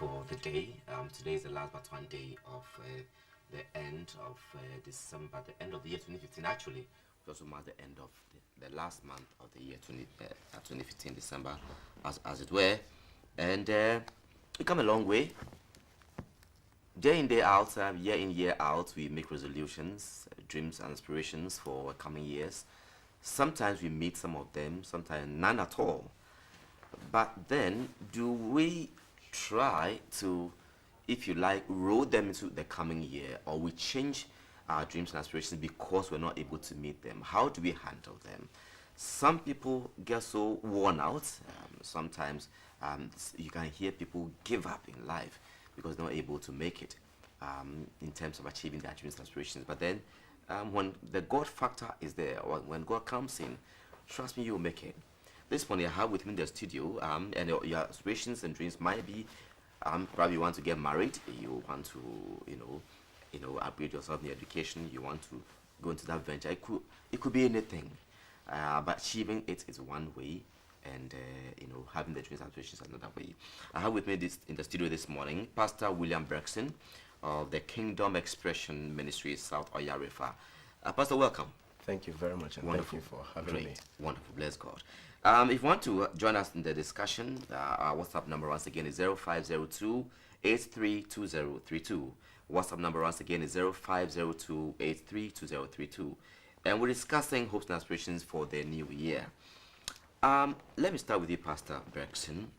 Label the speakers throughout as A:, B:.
A: for the day. Today is the last but one day of the end of December, the end of the year 2015. Actually, it also marks the end of the last month of the year 2015, December, as it were. And we come a long way. Day in, day out, year in, year out, we make resolutions, dreams and aspirations for coming years. Sometimes we meet some of them, sometimes none at all. But then, do we try to, if you like, roll them into the coming year, or we change our dreams and aspirations because we're not able to meet them? How do we handle them? Some people get so worn out. Sometimes you can hear people give up in life because they're not able to make it in terms of achieving their dreams and aspirations. But then, when the God factor is there, or when God comes in, trust me, you'll make it. This morning I have with me in the studio, and your aspirations and dreams might be, probably you want to get married, you want to, upgrade yourself in your education, you want to go into that venture. It could be anything, but achieving it is one way, and having the dreams and aspirations is another way. I have with me in the studio this morning, Pastor William Burckson of the Kingdom Expression Ministry, South Oyarifa. Pastor, welcome.
B: Thank you very much, and
A: wonderful.
B: Thank you for having me.
A: Wonderful, bless God. If you want to join us in the discussion, our WhatsApp number once again is 0502-832032. WhatsApp number once again is 0502-832032. And we're discussing hopes and aspirations for the new year. Let me start with you, Pastor Burckson.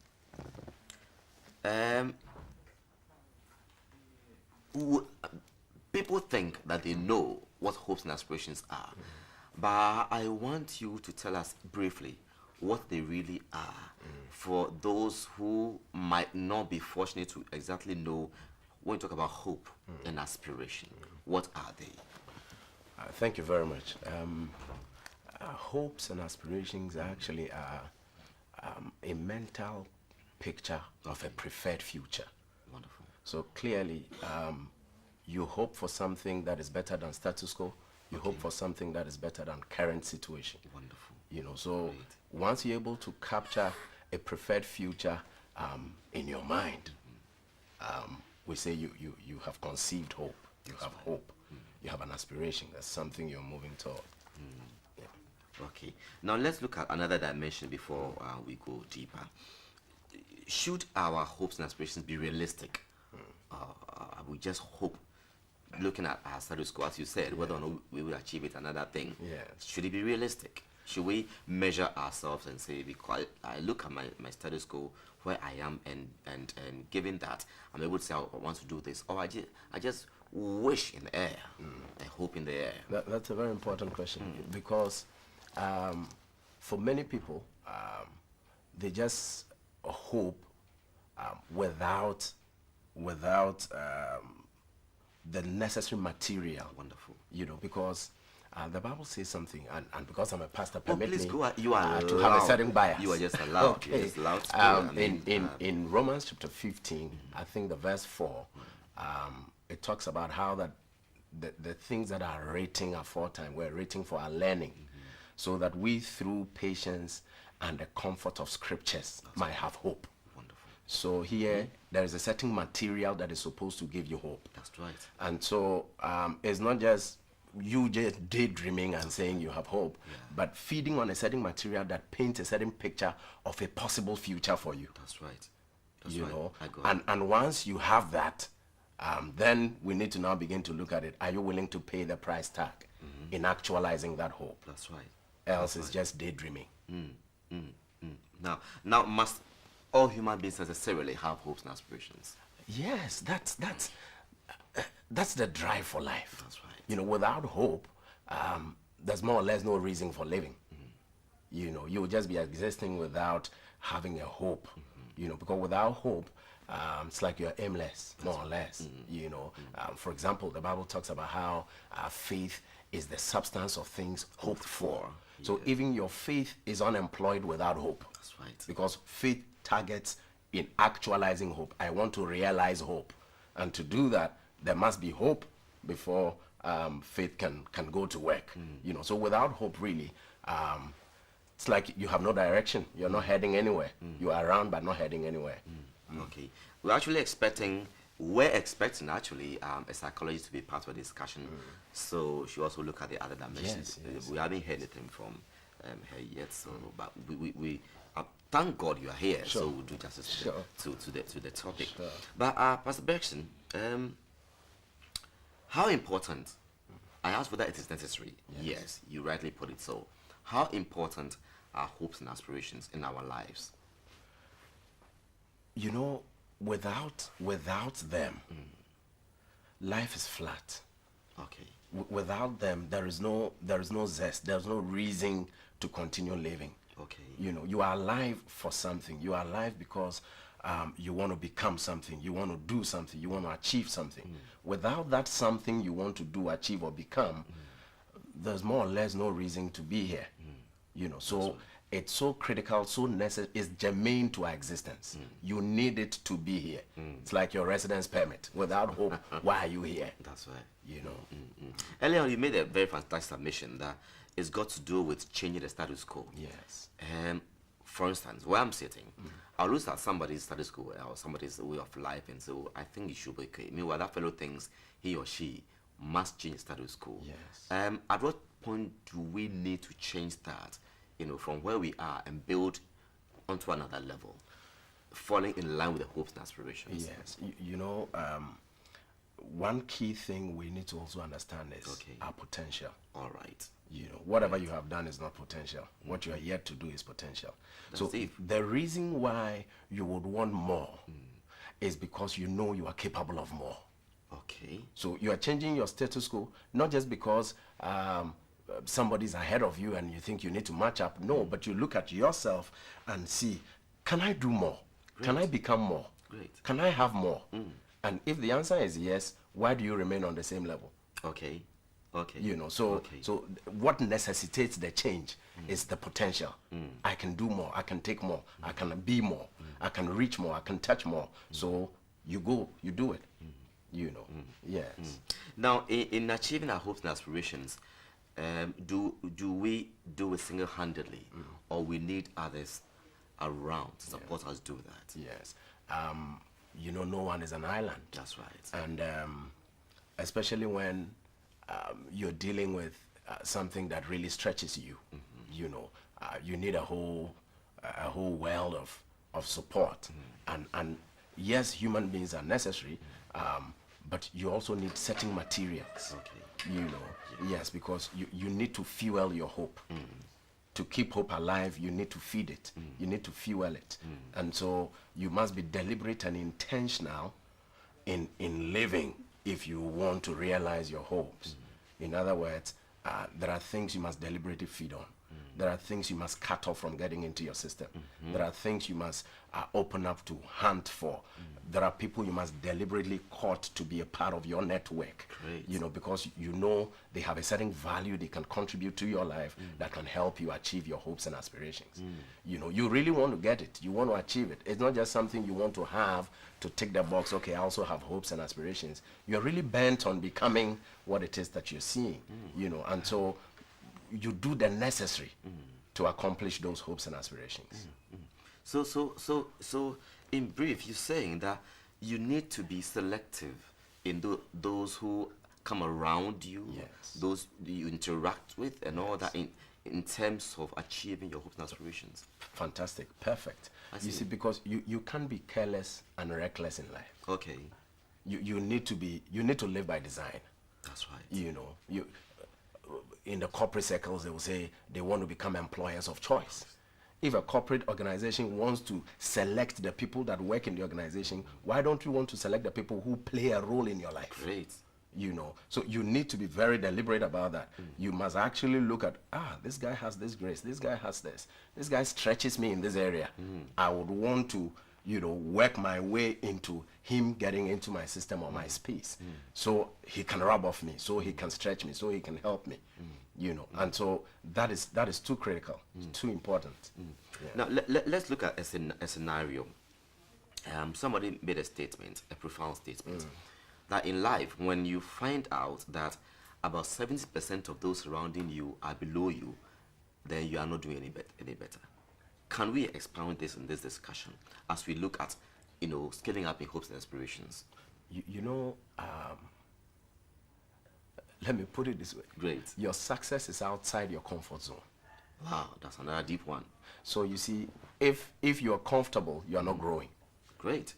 A: People think that they know what hopes and aspirations are, but I want you to tell us briefly what they really are for those who might not be fortunate to exactly know when you talk about hope and aspiration. What are they?
B: Thank you very much. Hopes and aspirations actually are a mental picture of a preferred future.
A: Wonderful.
B: So clearly, you hope for something that is better than status quo. You hope for something that is better than current situation.
A: Wonderful.
B: So great. Once you're able to capture a preferred future in your mind, we say you have conceived hope. You have hope. You have an aspiration. That's something you're moving toward. Yeah.
A: Okay. Now let's look at another dimension before we go deeper. Should our hopes and aspirations be realistic? We just hope, looking at our status quo, as you said, whether or not we will achieve it, another thing.
B: Yes.
A: Should it be realistic? Should we measure ourselves and say, because I look at my status quo, where I am, and given that, I'm able to say, I want to do this, or I just wish in the air, I hope in the air?
B: That's a very important question, because for many people, they just hope without the necessary material.
A: Wonderful.
B: Because the Bible says something, and because I'm a pastor, permit me
A: you are
B: to have a certain bias.
A: You are just allowed.
B: Okay.
A: You're just allowed to
B: in Romans chapter 15, I think the verse 4, it talks about how that the things that are written aforetime were written for our learning, so that we through patience and the comfort of scriptures might have hope.
A: Wonderful.
B: So here there is a certain material that is supposed to give you hope.
A: That's right.
B: And so it's not just you just daydreaming and saying you have hope, but feeding on a certain material that paints a certain picture of a possible future for you.
A: That's right.
B: And once you have that, then we need to now begin to look at it. Are you willing to pay the price tag in actualizing that hope?
A: That's right.
B: Else it's just daydreaming.
A: Now, must all human beings necessarily have hopes and aspirations?
B: Yes, that's the drive for life.
A: That's right.
B: Without hope, there's more or less no reason for living. You will just be existing without having a hope. Because without hope, it's like you're aimless, more or less. For example, the Bible talks about how faith is the substance of things hoped for. So even your faith is unemployed without hope.
A: That's right.
B: Because faith targets in actualizing hope. I want to realize hope. And to do that, there must be hope before faith can go to work. So without hope, really, it's like you have no direction. You're not heading anywhere. You are around but not heading anywhere.
A: Okay. We're expecting actually a psychologist to be part of the discussion. So she also look at the other dimensions.
B: Yes.
A: We haven't heard anything from her yet. So, but we thank God you are here.
B: Sure.
A: So we'll do justice to the topic.
B: Sure.
A: But Pastor Burckson, how important? I asked whether it is necessary. Yes, you rightly put it so. How important are hopes and aspirations in our lives?
B: You know, without them, life is flat.
A: Okay.
B: Without them, there is no zest. There's no reason to continue living.
A: Okay.
B: You know, you are alive for something. You are alive because you want to become something. You want to do something. You want to achieve something. Without that something you want to do, achieve, or become, there's more or less no reason to be here. You know, so it's so critical, so necessary, it's germane to our existence. You need it to be here. It's like your residence permit. Without hope, why are you here?
A: That's right.
B: You know.
A: Earlier on, you made a very fantastic submission that it's got to do with changing the status quo.
B: Yes.
A: For instance, where I'm sitting, I'll look at somebody's status quo or somebody's way of life and so I think it should be okay. Meanwhile, that fellow thinks he or she must change status quo.
B: Yes.
A: At what point do we need to change that, you know, from where we are and build onto another level, falling in line with the hopes and aspirations?
B: Yes. You know, one key thing we need to also understand is our potential.
A: All right.
B: You know, whatever you have done is not potential. What you are yet to do is potential. So the reason why you would want more is because you know you are capable of more.
A: Okay.
B: So you are changing your status quo, not just because somebody's ahead of you and you think you need to match up. No, but you look at yourself and see, can I do more?
A: Great.
B: Can I become more?
A: Great.
B: Can I have more? And if the answer is yes, why do you remain on the same level?
A: Okay. Okay.
B: You know, so what necessitates the change is the potential. I can do more, I can take more, I can be more, I can reach more, I can touch more. So you go, you do it. You know. Yes.
A: Now, in achieving our hopes and aspirations, do we do it single-handedly, or we need others around to support us do that?
B: Yes. You know, no one is an island.
A: That's right.
B: And especially when you're dealing with something that really stretches you. You know, you need a whole world of support. And yes, human beings are necessary, but you also need certain materials.
A: Okay.
B: You know, yes, because you need to fuel your hope. To keep hope alive, you need to feed it. You need to fuel it. And so you must be deliberate and intentional in living if you want to realize your hopes. In other words, there are things you must deliberately feed on. There are things you must cut off from getting into your system. There are things you must open up to hunt for. There are people you must deliberately court to be a part of your network.
A: Great.
B: You know, because you know they have a certain value they can contribute to your life that can help you achieve your hopes and aspirations. You know, you really want to get it. You want to achieve it. It's not just something you want to have to tick the box. Okay, I also have hopes and aspirations. You're really bent on becoming what it is that you're seeing. You know, and so you do the necessary to accomplish those hopes and aspirations.
A: So in brief, you're saying that you need to be selective in those who come around you,
B: Yes.
A: those you interact with, and all that in terms of achieving your hopes and aspirations.
B: Fantastic. Perfect. You see, because you can't be careless and reckless in life.
A: Okay.
B: You need to live by design.
A: That's right.
B: You know, in the corporate circles, they will say they want to become employers of choice. If a corporate organization wants to select the people that work in the organization, why don't you want to select the people who play a role in your life?
A: Great.
B: You know, so you need to be very deliberate about that. You must actually look at, this guy has this grace, this guy has this guy stretches me in this area. I would want to, you know, work my way into him getting into my system or my space, so he can rub off me, so he can stretch me, so he can help me. You know, and so that is too critical, too important.
A: Now let's look at a scenario. Somebody made a statement, a profound statement, that in life, when you find out that about 70% of those surrounding you are below you, then you are not doing any better. Can we expound this in this discussion as we look at scaling up in hopes and aspirations?
B: Let me put it this way.
A: Great.
B: Your success is outside your comfort zone.
A: Wow, that's another deep one.
B: So you see, if you're comfortable, you're not growing.
A: Great.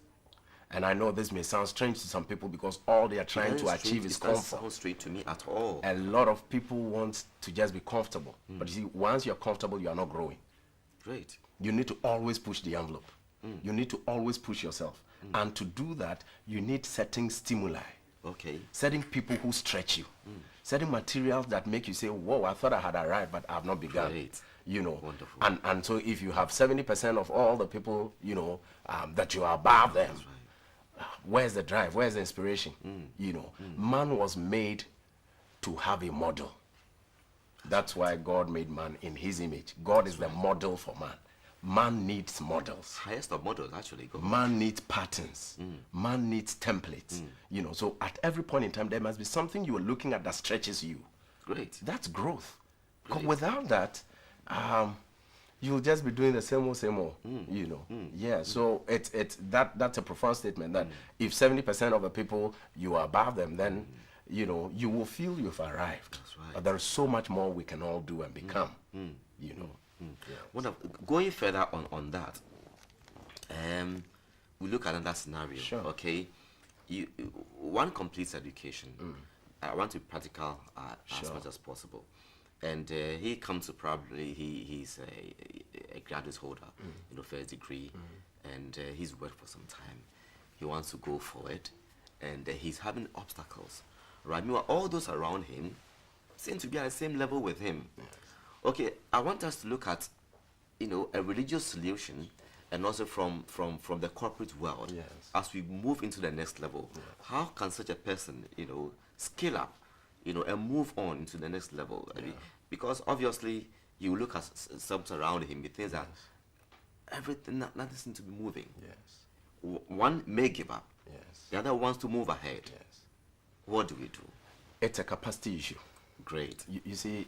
B: And I know this may sound strange to some people because all they are trying to achieve is comfort.
A: It doesn't sound straight to me at all.
B: A lot of people want to just be comfortable. But you see, once you're comfortable, you are not growing.
A: Great.
B: You need to always push the envelope. You need to always push yourself. And to do that, you need certain stimuli.
A: Okay.
B: Certain people who stretch you. Certain materials that make you say, whoa, I thought I had arrived, but I have not begun.
A: Great.
B: Wonderful. And so if you have 70% of all the people, that you are above them, where's the drive? Where's the inspiration? Man was made to have a model. That's why God made man in his image. God is the model for man. Man needs models.
A: Highest of models, actually.
B: Man needs patterns. Man needs templates. So at every point in time, there must be something you are looking at that stretches you.
A: Great.
B: That's growth. Because
A: Great.
B: without that, you'll just be doing the same old. Yeah. So that's a profound statement. That if 70% of the people you are above them, then you will feel you've arrived.
A: That's right.
B: But there is so much more we can all do and become.
A: Yes. Going further on that, we look at another scenario.
B: Sure.
A: Okay, one completes education. I want to be practical as much as possible, and he comes to probably he's a graduate holder, first degree, and he's worked for some time. He wants to go forward, and he's having obstacles. Right, meanwhile, all those around him seem to be at the same level with him. Yes. Okay, I want us to look at, a religious solution, and also from the corporate world.
B: Yes.
A: As we move into the next level. Yes. How can such a person, scale up, and move on into the next level? Yeah. I mean, because obviously, you look at something around him, he thinks that everything, nothing seems to be moving.
B: Yes.
A: One may give up.
B: Yes.
A: The other wants to move ahead.
B: Yes.
A: What do we do?
B: It's a capacity issue.
A: Great.
B: You see,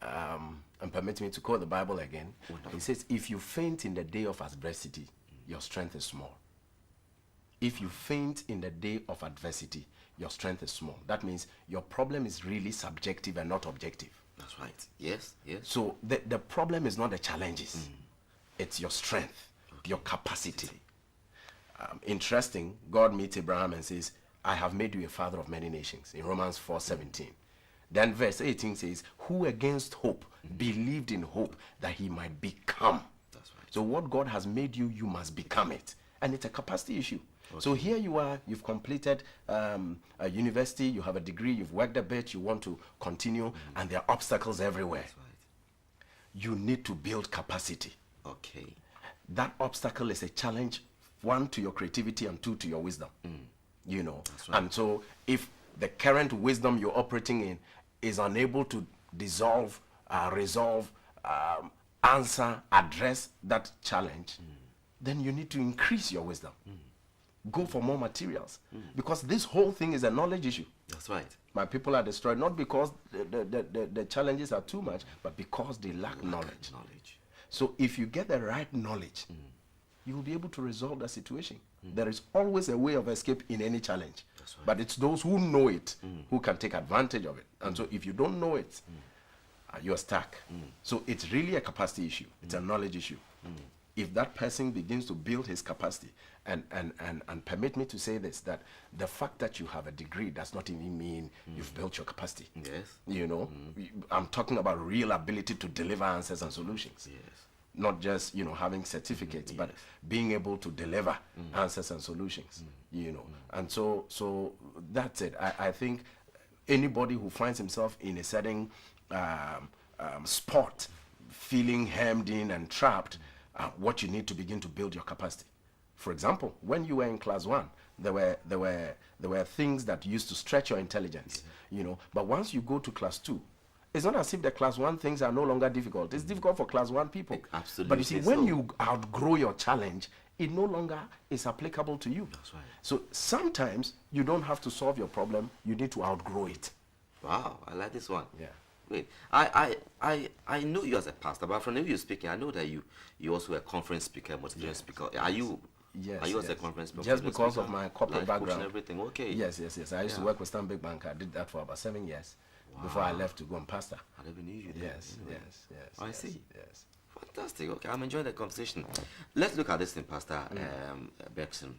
B: and permit me to quote the Bible again.
A: Wonderful.
B: It says, if you faint in the day of adversity, your strength is small. If you faint in the day of adversity, your strength is small. That means your problem is really subjective and not objective.
A: That's right. Yes, yes.
B: So the problem is not the challenges. It's your strength, your capacity. Interesting, God meets Abraham and says, I have made you a father of many nations, in Romans 4:17. Then verse 18 says, who against hope believed in hope that he might become.
A: That's right.
B: So what God has made you, you must become it. And it's a capacity issue. Okay. So here you are, you've completed a university, you have a degree, you've worked a bit, you want to continue, and there are obstacles everywhere. That's right. You need to build capacity.
A: Okay.
B: That obstacle is a challenge, one, to your creativity, and two, to your wisdom. That's right. And so if the current wisdom you're operating in is unable to resolve, answer, address that challenge, then you need to increase your wisdom. Go for more materials. Because this whole thing is a knowledge issue.
A: That's right.
B: My people are destroyed not because the challenges are too much, but because they lack knowledge. So if you get the right knowledge, you will be able to resolve the situation. There is always a way of escape in any challenge. That's right. But it's those who know it who can take advantage of it. And so if you don't know it, you're stuck. So it's really a capacity issue. It's a knowledge issue. If that person begins to build his capacity, and permit me to say this, that the fact that you have a degree does not even mean you've built your capacity.
A: Yes.
B: I'm talking about real ability to deliver answers and solutions.
A: Yes.
B: Not just having certificates, but being able to deliver answers and solutions. And so that's it. I think anybody who finds himself in a certain spot, feeling hemmed in and trapped, what you need to begin to build your capacity. For example, when you were in class 1, there were things that used to stretch your intelligence. But once you go to class 2, it's not as if the class 1 things are no longer difficult. It's difficult for class 1 people.
A: Absolutely.
B: But you see, when you outgrow your challenge, it no longer is applicable to you.
A: That's right.
B: So sometimes you don't have to solve your problem. You need to outgrow it.
A: Wow, I like this one.
B: Yeah.
A: Great. I know you as a pastor, but from the way you're speaking, I know that you also a conference speaker, motivational speaker. Are you
B: Yes.
A: Are you
B: yes.
A: as a conference
B: Just because of my corporate
A: life coach
B: background.
A: and everything? Okay.
B: Yes. I used to work with Stanbic Bank. I did that for about 7 years before I left to go and pastor.
A: I never knew you there.
B: Yes.
A: Anyway.
B: Yes.
A: I see.
B: Yes.
A: Fantastic. Okay, I'm enjoying the conversation. Let's look at this thing, Pastor Burckson.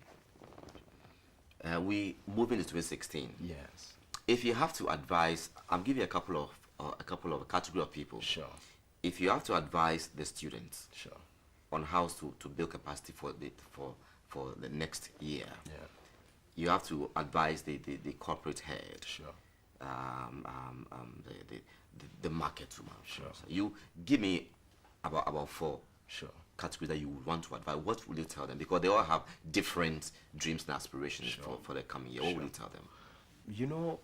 A: We move into 2016.
B: Yes.
A: If you have to advise, I'm giving you a couple of category of people.
B: Sure.
A: If you have to advise the students,
B: Sure.
A: on how to build capacity for the next year,
B: Yeah.
A: you have to advise the corporate head,
B: Sure.
A: the market woman.
B: Sure.
A: So you give me about 4
B: Sure.
A: categories that you would want to advise. What will you tell them? Because they all have different dreams and aspirations
B: Sure.
A: for the coming year. What will you tell them?
B: You know,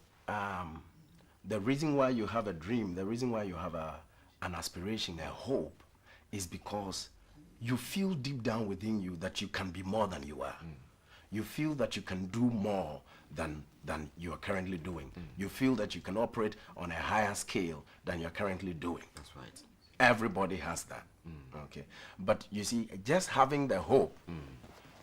B: the reason why you have a dream, the reason why you have an aspiration, a hope, is because you feel deep down within you that you can be more than you are. You feel that you can do more than you are currently doing. You feel that you can operate on a higher scale than you're currently doing.
A: That's right.
B: Everybody has that. Okay. But you see, just having the hope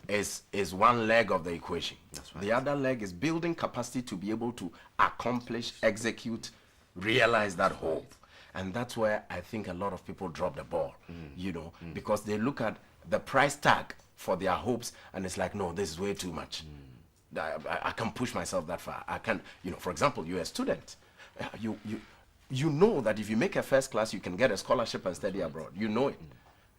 B: is one leg of the equation.
A: That's right.
B: The other leg is building capacity to be able to accomplish, execute, realize that hope. And that's where I think a lot of people drop the ball, you know, because they look at the price tag for their hopes and it's like, no, this is way too much. I can't push myself that far. I can, you know, for example, you're a student. You know that if you make a first class, you can get a scholarship and study abroad. You know it.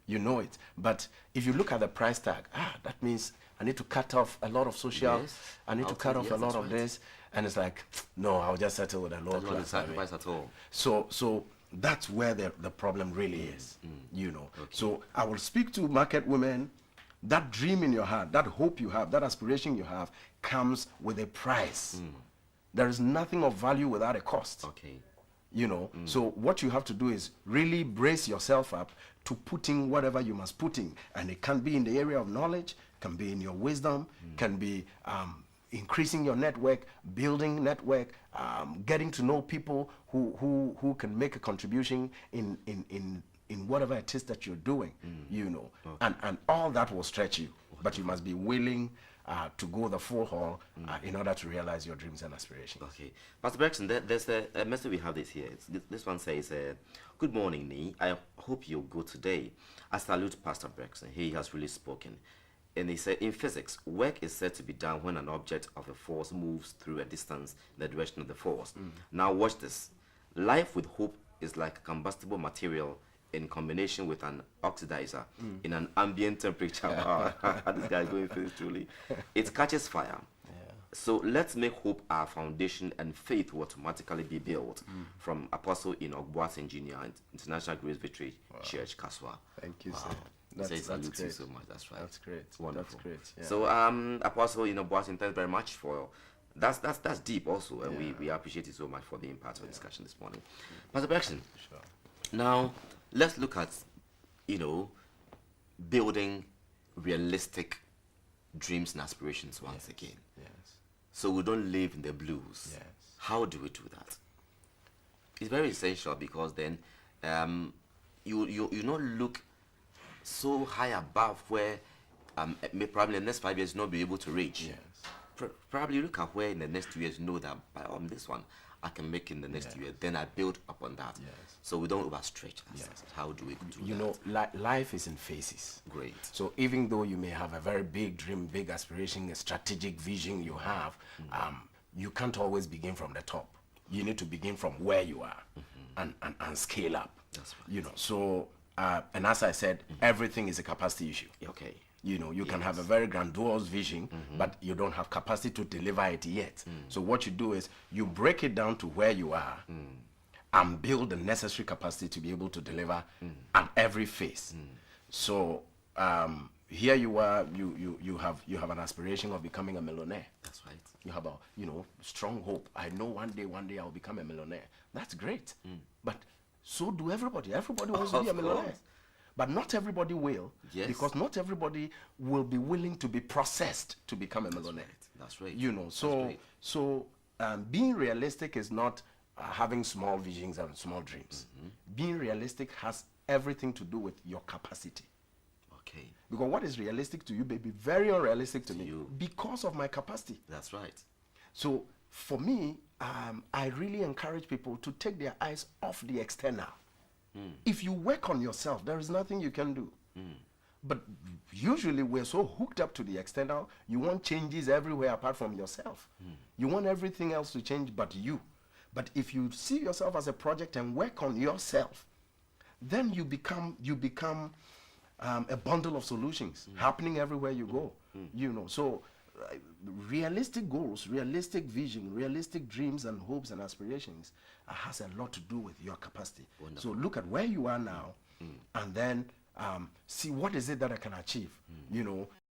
B: You know it. But if you look at the price tag, that means I need to cut off a lot of social,
A: Yes.
B: I need to cut off a lot of this. And it's like, no, I'll just settle with a low
A: That's not a
B: class. I mean.
A: sacrifice at all.
B: So that's where the problem really is, you know. So I will speak to market women. That dream in your heart, that hope you have, that aspiration you have, comes with a price. There is nothing of value without a cost.
A: Okay.
B: You know, so what you have to do is really brace yourself up to put in whatever you must put in. And it can be in the area of knowledge, can be in your wisdom, can be increasing your network, building network, getting to know people who can make a contribution in whatever it is that you're doing, you know. And all that will stretch you. But you must be willing to go the full haul in order to realize your dreams and aspirations.
A: Okay. Pastor Burckson, there's a message we have this here. This one says, good morning, Nee. I hope you're good today. I salute Pastor Burckson. He has really spoken. And he said, in physics, work is said to be done when an object of a force moves through a distance in the direction of the force. Now watch this. Life with hope is like a combustible material in combination with an oxidizer in an ambient temperature. Wow. This guy is going physics truly. It catches fire. So let's make hope our foundation and faith will automatically be built. From Apostle in Ogboasin Jr. International Grace Victory Church, Kaswa.
B: Thank you, sir.
A: That's
B: That's
A: great. You so much. That's right.
B: That's great.
A: Wonderful.
B: That's great. Yeah.
A: So Apostle in Ogboasin, thanks very much for that's deep also, and we appreciate it so much for being part of the discussion this morning. Pastor Burckson,
B: Sure.
A: now let's look at, you know, building realistic dreams and aspirations once again.
B: Yes.
A: So we don't live in the blues.
B: Yes.
A: How do we do that? It's very essential because then you not look so high above where probably in the next 5 years you'll not be able to reach.
B: Yes.
A: Probably look at where in the next 2 years you know that by this one I can make in the next 2 years. Then I build upon that.
B: Yes.
A: So we don't overstretch ourselves.
B: Yes.
A: How do we do
B: You
A: that?
B: know, life is in phases.
A: Great.
B: So even though you may have a very big dream, big aspiration, a strategic vision you have, you can't always begin from the top. You need to begin from where you are and scale up.
A: That's right.
B: You know, so, and as I said, everything is a capacity issue.
A: Okay.
B: You know, you can have a very grandiose vision, but you don't have capacity to deliver it yet. So what you do is you break it down to where you are and build the necessary capacity to be able to deliver at every phase. So here you are, you have an aspiration of becoming a millionaire.
A: That's right.
B: You have a strong hope. I know one day I'll become a millionaire. That's great. But so do everybody. Everybody wants to be a
A: Of
B: millionaire.
A: course.
B: But not everybody will.
A: Yes.
B: Because not everybody will be willing to be processed to become a millionaire.
A: That's right.
B: You know, so being realistic is not having small visions and small dreams. Being realistic has everything to do with your capacity.
A: Okay.
B: Because what is realistic to you may be very unrealistic to me
A: you.
B: because of my capacity.
A: That's right.
B: So for me, I really encourage people to take their eyes off the external. If you work on yourself, there is nothing you can do. But usually we're so hooked up to the external, you want changes everywhere apart from yourself. You want everything else to change but you. But if you see yourself as a project and work on yourself, then you become a bundle of solutions happening everywhere you go. You know, so realistic goals, realistic vision, realistic dreams and hopes and aspirations has a lot to do with your capacity.
A: Wonderful.
B: So look at where you are now, and then see what is it that I can achieve. You know,